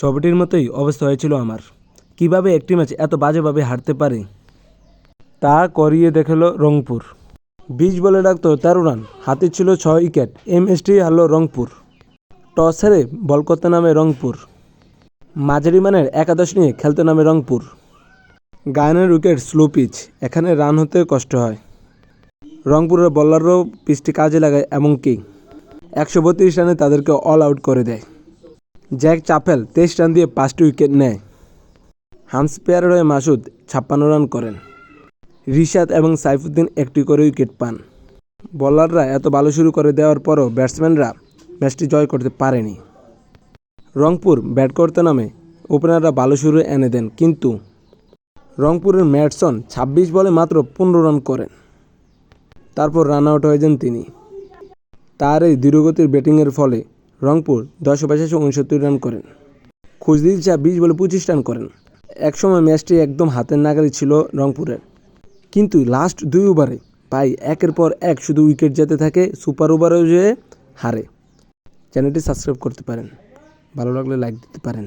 ছবিটির মতোই অবস্থা হয়েছিল আমার। কিভাবে একটি ম্যাচ এত বাজেভাবে হারতে পারে তা করিয়ে দেখালো রংপুর। 20 বলে ডাকতো 13 রান, হাতে ছিল 6 উইকেট। এই ম্যাচটি হারল রংপুর। টস হেরে বল করতে নামে রংপুর। মাঝারি মানের একাদশ নিয়ে খেলতে নামে রংপুর। গায়ানের উইকেট স্লো পিচ, এখানে রান হতে কষ্ট হয়। রংপুরের বোলাররাও পিচটি কাজে লাগায়, এমনকি 132 রানে তাদেরকে অল আউট করে দেয়। জ্যাক চাপেল 23 রান দিয়ে 5টি উইকেট নেয়। হামস্পেয়ারের হয়ে মাসুদ 56 রান করেন। রিশাদ এবং সাইফুদ্দিন একটি করে উইকেট পান। বোলাররা এত ভালো শুরু করে দেওয়ার পরও ব্যাটসম্যানরা ম্যাচটি জয় করতে পারেনি। রংপুর ব্যাট করতে নামে ওপেনাররা ভালো শুরু এনে দেন, কিন্তু রংপুরের ম্যাটসন 26 বলে মাত্র 15 রান করেন। তারপর রান আউট হয়ে যান তিনি। তার এই ধীরগতির ব্যাটিংয়ের ফলে রংপুর 10 ওভারে 69 রান করেন। খুশদিল শাহ 20 বলে 25 রান করেন। একসময় ম্যাচটি একদম হাতের নাগালে ছিল রংপুরের, কিন্তু লাস্ট 2 ওভারে ভাই একের পর এক শুধু উইকেট যেতে থাকে, সুপার ওভারেও যেয়ে হারে। চ্যানেলটি সাবস্ক্রাইব করতে পারেন, ভালো লাগলে লাইক দিতে পারেন।